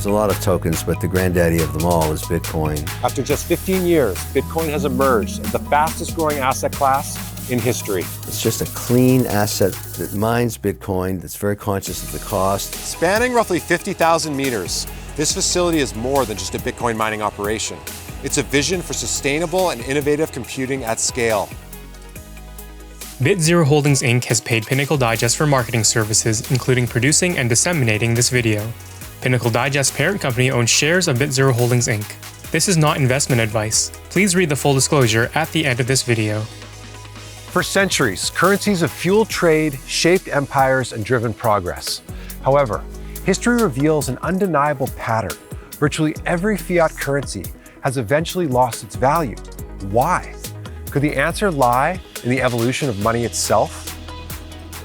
There's a lot of tokens, but the granddaddy of them all is Bitcoin. After just 15 years, Bitcoin has emerged as the fastest growing asset class in history. It's just a clean asset that mines Bitcoin, that's very conscious of the cost. Spanning roughly 50,000 meters, this facility is more than just a Bitcoin mining operation. It's a vision for sustainable and innovative computing at scale. Bitzero Holdings Inc. has paid Pinnacle Digest for marketing services, including producing and disseminating this video. Pinnacle Digest parent company owns shares of Bitzero Holdings Inc. This is not investment advice. Please read the full disclosure at the end of this video. For centuries, currencies have fueled trade, shaped empires, and driven progress. However, history reveals an undeniable pattern. Virtually every fiat currency has eventually lost its value. Why? Could the answer lie in the evolution of money itself?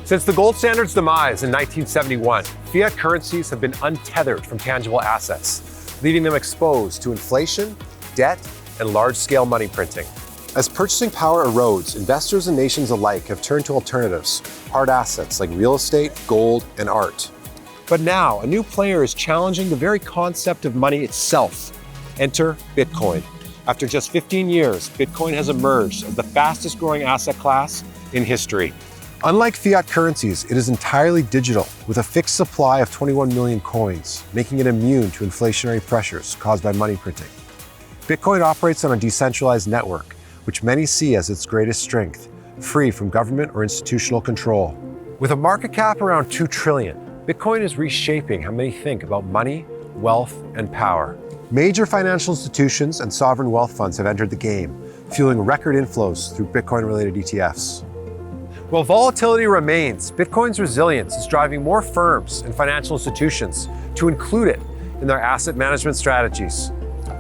Since the gold standard's demise in 1971, fiat currencies have been untethered from tangible assets, leaving them exposed to inflation, debt, and large-scale money printing. As purchasing power erodes, investors and nations alike have turned to alternatives, hard assets like real estate, gold, and art. But now, a new player is challenging the very concept of money itself. Enter Bitcoin. After just 15 years, Bitcoin has emerged as the fastest growing asset class in history. Unlike fiat currencies, it is entirely digital, with a fixed supply of 21 million coins, making it immune to inflationary pressures caused by money printing. Bitcoin operates on a decentralized network, which many see as its greatest strength, free from government or institutional control. With a market cap around $2 trillion, Bitcoin is reshaping how many think about money, wealth, and power. Major financial institutions and sovereign wealth funds have entered the game, fueling record inflows through Bitcoin-related ETFs. While volatility remains, Bitcoin's resilience is driving more firms and financial institutions to include it in their asset management strategies.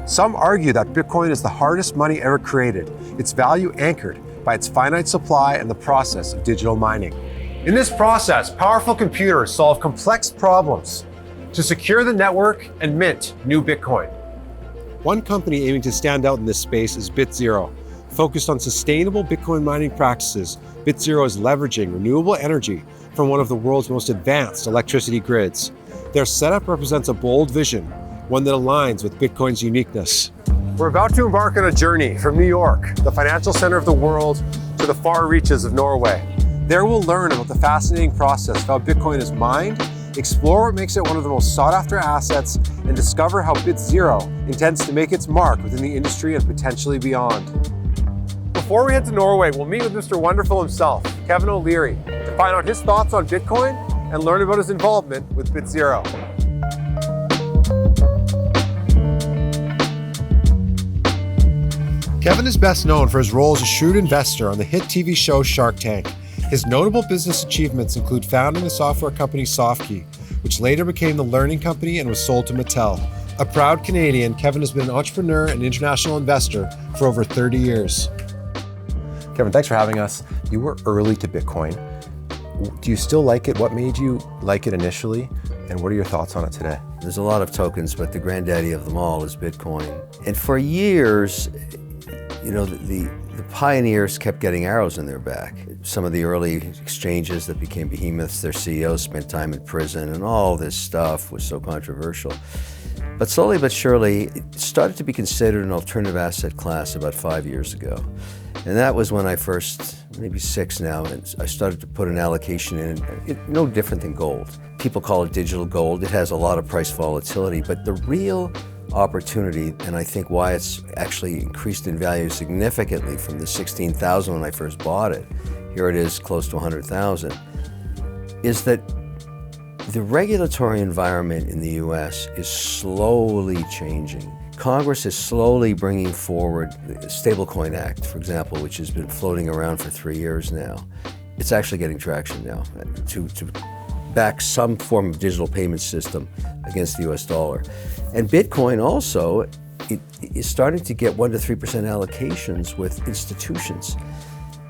Some argue that Bitcoin is the hardest money ever created, its value anchored by its finite supply and the process of digital mining. In this process, powerful computers solve complex problems to secure the network and mint new Bitcoin. One company aiming to stand out in this space is Bitzero. Focused on sustainable Bitcoin mining practices, Bitzero is leveraging renewable energy from one of the world's most advanced electricity grids. Their setup represents a bold vision, one that aligns with Bitcoin's uniqueness. We're about to embark on a journey from New York, the financial center of the world, to the far reaches of Norway. There we'll learn about the fascinating process of how Bitcoin is mined, explore what makes it one of the most sought-after assets, and discover how Bitzero intends to make its mark within the industry and potentially beyond. Before we head to Norway, we'll meet with Mr. Wonderful himself, Kevin O'Leary, to find out his thoughts on Bitcoin and learn about his involvement with Bitzero. Kevin is best known for his role as a shrewd investor on the hit TV show Shark Tank. His notable business achievements include founding the software company SoftKey, which later became the Learning Company and was sold to Mattel. A proud Canadian, Kevin has been an entrepreneur and international investor for over 30 years. Kevin, thanks for having us. You were early to Bitcoin. Do you still like it? What made you like it initially? And what are your thoughts on it today? There's a lot of tokens, but the granddaddy of them all is Bitcoin. And for years, you know, the pioneers kept getting arrows in their back. Some of the early exchanges that became behemoths, their CEOs spent time in prison, and all this stuff was so controversial. But slowly but surely, it started to be considered an alternative asset class about 5 years ago. And that was when I first, maybe 6 now, and I started to put an allocation in, no different than gold. People call it digital gold. It has a lot of price volatility, but the real opportunity, and I think why it's actually increased in value significantly from the 16,000 when I first bought it, here it is close to 100,000, is that the regulatory environment in the US is slowly changing. Congress is slowly bringing forward the Stablecoin Act, for example, which has been floating around for 3 years now. It's actually getting traction now to back some form of digital payment system against the US dollar. And Bitcoin also is starting to get 1% to 3% allocations with institutions.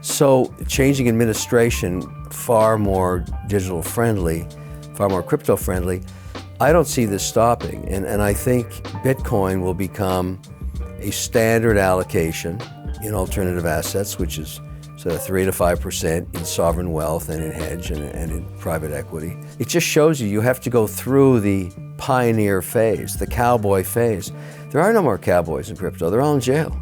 So changing administration, far more digital friendly, far more crypto friendly, I don't see this stopping. And I think Bitcoin will become a standard allocation in alternative assets, which is sort of 3 to 5% in sovereign wealth and in hedge and in private equity. It just shows you have to go through the pioneer phase, the cowboy phase. There are no more cowboys in crypto. They're all in jail.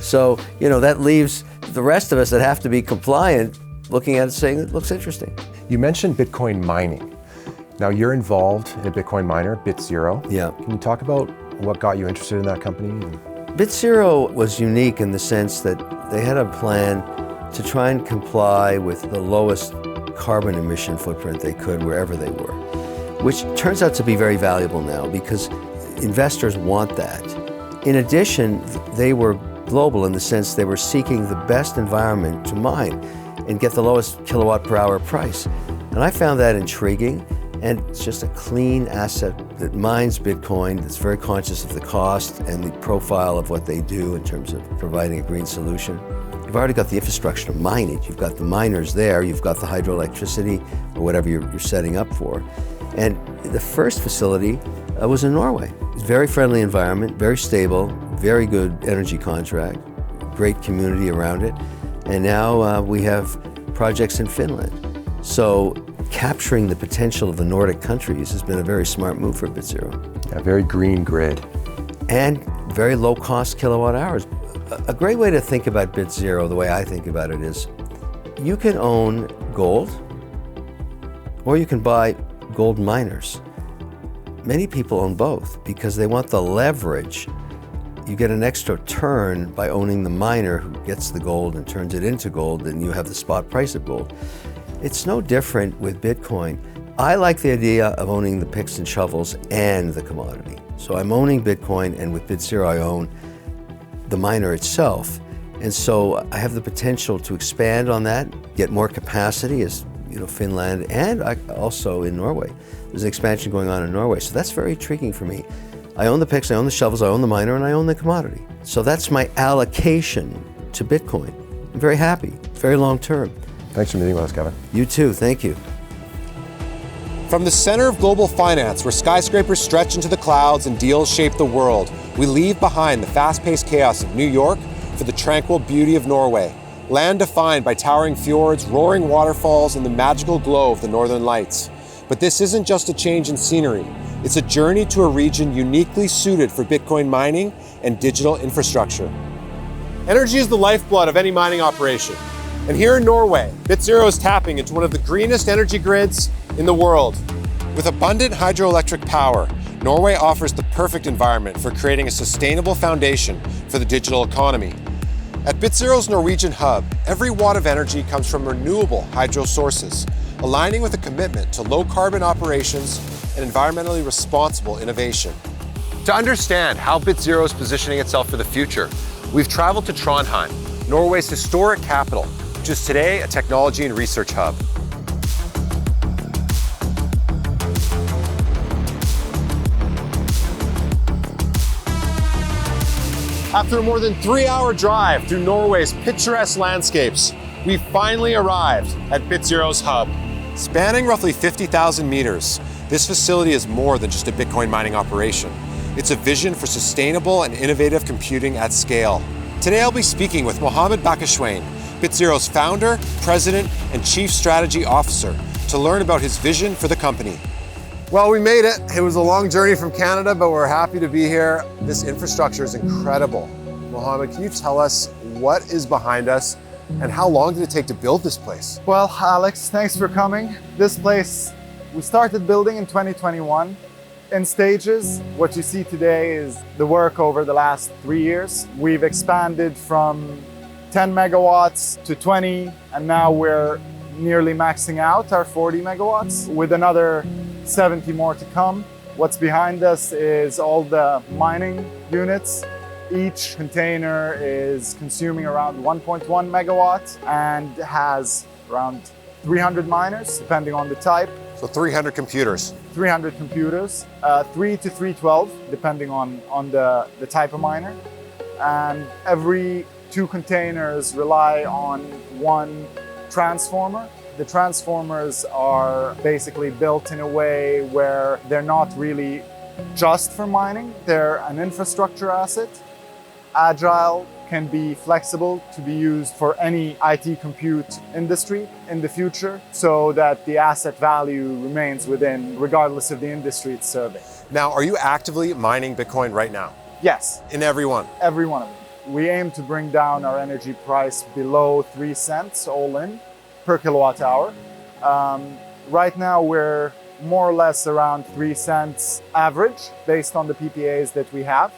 So, that leaves the rest of us that have to be compliant looking at it saying, it looks interesting. You mentioned Bitcoin mining. Now you're involved in a Bitcoin miner, Bitzero. Yeah. Can you talk about what got you interested in that company? Bitzero was unique in the sense that they had a plan to try and comply with the lowest carbon emission footprint they could wherever they were, which turns out to be very valuable now because investors want that. In addition, they were global in the sense they were seeking the best environment to mine and get the lowest kilowatt per hour price. And I found that intriguing, and it's just a clean asset that mines Bitcoin, that's very conscious of the cost and the profile of what they do in terms of providing a green solution. You've already got the infrastructure to mine it. You've got the miners there, you've got the hydroelectricity or whatever you're setting up for. And the first facility was in Norway. It's a very friendly environment, very stable, very good energy contract, great community around it. And now we have projects in Finland. So capturing the potential of the Nordic countries has been a very smart move for Bitzero. A very green grid. And very low cost kilowatt hours. A great way to think about Bitzero, the way I think about it, is you can own gold or you can buy gold miners. Many people own both because they want the leverage. You get an extra turn by owning the miner who gets the gold and turns it into gold, and you have the spot price of gold. It's no different with Bitcoin. I like the idea of owning the picks and shovels and the commodity. So I'm owning Bitcoin, and with Bitzero I own the miner itself. And so I have the potential to expand on that, get more capacity as Finland, and also in Norway. There's an expansion going on in Norway. So that's very intriguing for me. I own the picks, I own the shovels, I own the miner, and I own the commodity. So that's my allocation to Bitcoin. I'm very happy, very long term. Thanks for meeting with us, Kevin. You too, thank you. From the center of global finance, where skyscrapers stretch into the clouds and deals shape the world, we leave behind the fast-paced chaos of New York for the tranquil beauty of Norway. Land defined by towering fjords, roaring waterfalls, and the magical glow of the northern lights. But this isn't just a change in scenery. It's a journey to a region uniquely suited for Bitcoin mining and digital infrastructure. Energy is the lifeblood of any mining operation. And here in Norway, Bitzero is tapping into one of the greenest energy grids in the world. With abundant hydroelectric power, Norway offers the perfect environment for creating a sustainable foundation for the digital economy. At Bitzero's Norwegian hub, every watt of energy comes from renewable hydro sources, aligning with a commitment to low carbon operations and environmentally responsible innovation. To understand how Bitzero is positioning itself for the future, we've traveled to Trondheim, Norway's historic capital, which is today a technology and research hub. After a more than 3-hour drive through Norway's picturesque landscapes, we finally arrived at Bitzero's hub. Spanning roughly 50,000 meters, this facility is more than just a Bitcoin mining operation. It's a vision for sustainable and innovative computing at scale. Today I'll be speaking with Mohammed Bakhashwain, Bitzero's founder, president, and chief strategy officer, to learn about his vision for the company. Well, we made it. It was a long journey from Canada, but we're happy to be here. This infrastructure is incredible. Mohammed, can you tell us what is behind us and how long did it take to build this place? Well, Alex, thanks for coming. This place, we started building in 2021 in stages. What you see today is the work over the last 3 years. We've expanded from 10 megawatts to 20, and now we're nearly maxing out our 40 megawatts with another 70 more to come. What's behind us is all the mining units. Each container is consuming around 1.1 megawatts and has around 300 miners, depending on the type. So 300 computers. 300 computers, 3 to 312, depending on the type of miner. And every 2 containers rely on 1 transformer. The transformers are basically built in a way where they're not really just for mining. They're an infrastructure asset, agile, can be flexible to be used for any IT compute industry in the future, so that the asset value remains within, regardless of the industry it's serving. Now, are you actively mining Bitcoin right now? Yes, In every one? every one of them. We aim to bring down our energy price below 3 cents all in per kilowatt hour. Right now we're more or less around 3 cents average based on the PPAs that we have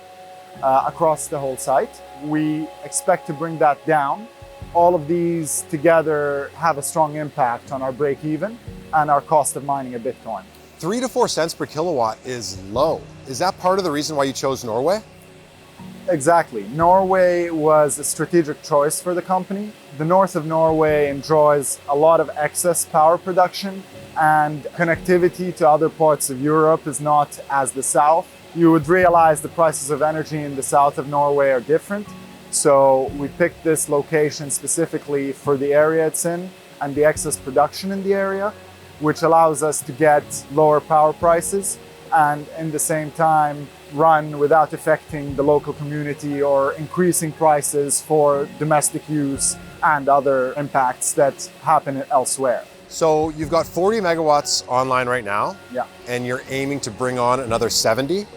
across the whole site. We expect to bring that down. All of these together have a strong impact on our break even and our cost of mining a Bitcoin. 3 to 4 cents per kilowatt is low. Is that part of the reason why you chose Norway? Exactly. Norway was a strategic choice for the company. The north of Norway enjoys a lot of excess power production, and connectivity to other parts of Europe is not as the south. You would realize the prices of energy in the south of Norway are different. So we picked this location specifically for the area it's in and the excess production in the area, which allows us to get lower power prices and in the same time run without affecting the local community or increasing prices for domestic use and other impacts that happen elsewhere. So you've got 40 megawatts online right now, Yeah. and you're aiming to bring on another 70?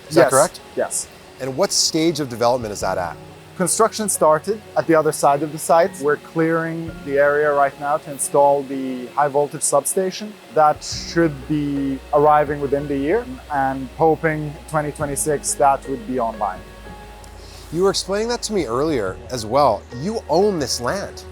Is that correct? Yes. And what stage of development is that at? Construction started at the other side of the site. We're clearing the area right now to install the high voltage substation. That should be arriving within the year, and hoping 2026 that would be online. You were explaining that to me earlier as well. You own this land.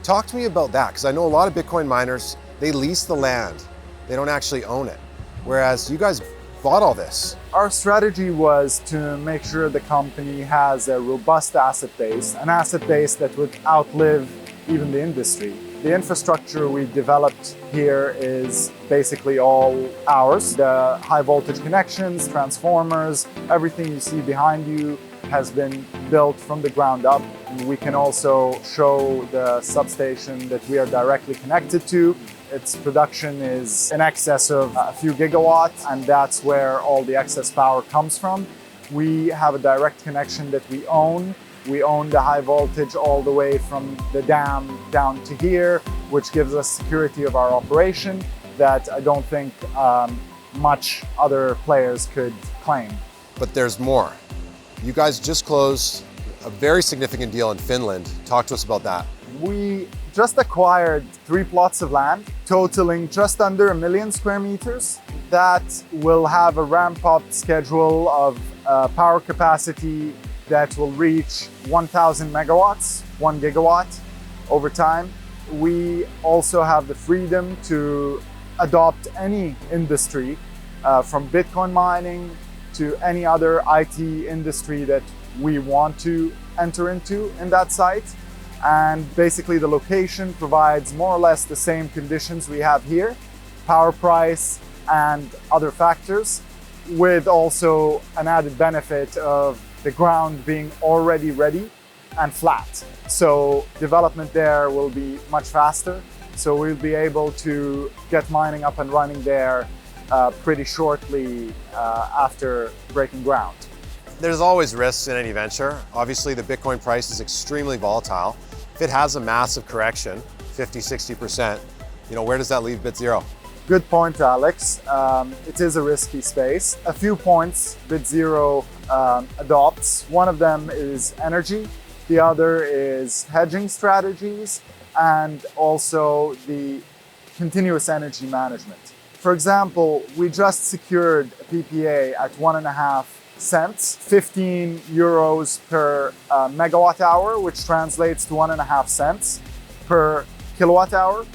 Talk to me about that, because I know a lot of Bitcoin miners, they lease the land. They don't actually own it. Whereas you guys bought all this. Our strategy was to make sure the company has a robust asset base, an asset base that would outlive even the industry. The infrastructure we developed here is basically all ours. The high voltage connections, transformers, everything you see behind you has been built from the ground up. We can also show the substation that we are directly connected to. Its production is in excess of a few gigawatts, and that's where all the excess power comes from. We have a direct connection that we own. We own the high voltage all the way from the dam down to here, which gives us security of our operation that I don't think much other players could claim. But there's more. You guys just closed a very significant deal in Finland. Talk to us about that. We just acquired 3 plots of land totaling just under 1 million square meters that will have a ramp-up schedule of power capacity that will reach 1,000 megawatts, 1 gigawatt over time. We also have the freedom to adopt any industry from Bitcoin mining to any other IT industry that we want to enter into in that site. And basically the location provides more or less the same conditions we have here, power price and other factors, with also an added benefit of the ground being already ready and flat. So development there will be much faster. So we'll be able to get mining up and running there pretty shortly after breaking ground. There's always risks in any venture. Obviously, the Bitcoin price is extremely volatile. If it has a massive correction, 50, 60%, where does that leave Bitzero? Good point, Alex. It is a risky space. A few points Bitzero adopts. One of them is energy. The other is hedging strategies and also the continuous energy management. For example, we just secured a PPA at 1.5 cents, 15 euros per megawatt hour, which translates to 1.5 cents per kilowatt hour.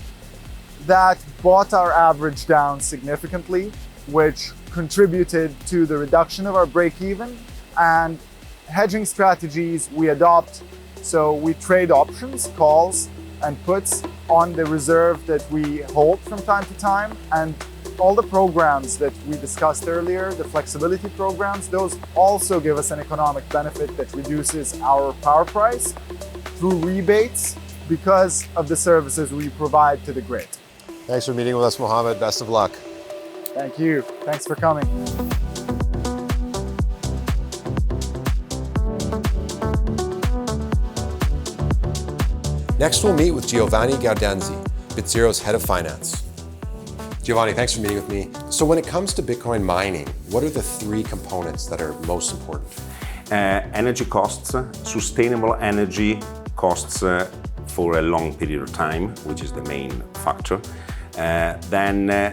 That brought our average down significantly, which contributed to the reduction of our break even. And hedging strategies we adopt, so we trade options, calls and puts on the reserve that we hold from time to time. And all the programs that we discussed earlier, the flexibility programs, those also give us an economic benefit that reduces our power price through rebates because of the services we provide to the grid. Thanks for meeting with us, Mohammed. Best of luck. Thank you. Thanks for coming. Next, we'll meet with Giovanni Gaudenzi, Bitzero's head of finance. Giovanni, thanks for meeting with me. So when it comes to Bitcoin mining, what are the three components that are most important? Energy costs, sustainable energy costs for a long period of time, which is the main factor. Then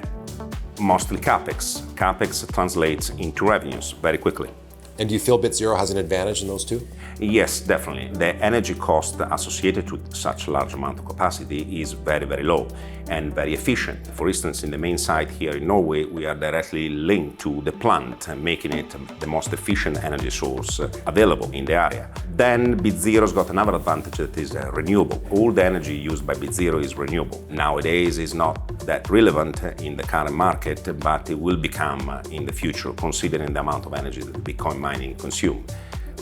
mostly CapEx. CapEx translates into revenues very quickly. And do you feel Bitzero has an advantage in those two? Yes, definitely. The energy cost associated with such a large amount of capacity is very, very low and very efficient. For instance, in the main site here in Norway, we are directly linked to the plant, making it the most efficient energy source available in the area. Then Bitzero's got another advantage that is renewable. All the energy used by Bitzero is renewable. Nowadays, it's not that relevant in the current market, but it will become in the future, considering the amount of energy that Bitcoin mining consumes.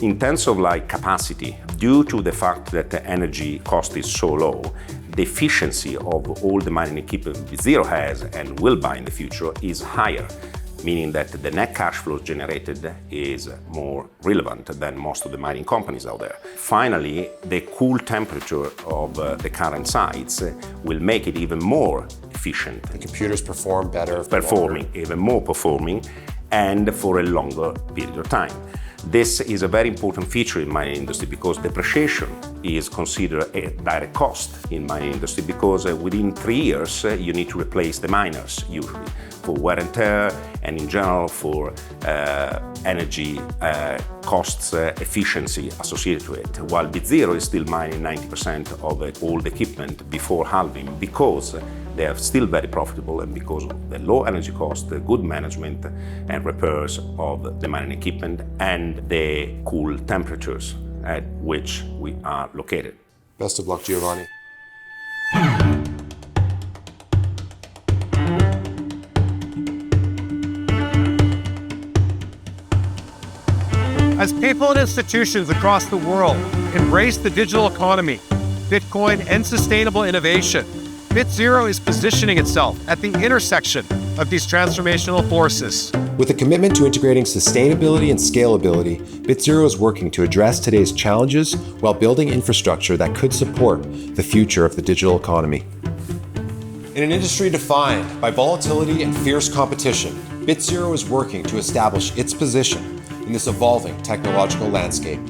In terms of capacity, due to the fact that the energy cost is so low, the efficiency of all the mining equipment Bitzero has and will buy in the future is higher, meaning that the net cash flow generated is more relevant than most of the mining companies out there. Finally, the cool temperature of the current sites will make it even more efficient. The computers perform better. Even more performing, and for a longer period of time. This is a very important feature in mining industry because depreciation is considered a direct cost in mining industry because within 3 years you need to replace the miners usually for wear and tear and in general for energy costs efficiency associated to it. While Bitzero is still mining 90% of all the equipment before halving because they are still very profitable and because of the low energy cost, the good management and repairs of the mining equipment and the cool temperatures at which we are located. Best of luck, Giovanni. As people and institutions across the world embrace the digital economy, Bitcoin, and sustainable innovation, Bitzero is positioning itself at the intersection of these transformational forces. With a commitment to integrating sustainability and scalability, Bitzero is working to address today's challenges while building infrastructure that could support the future of the digital economy. In an industry defined by volatility and fierce competition, Bitzero is working to establish its position in this evolving technological landscape.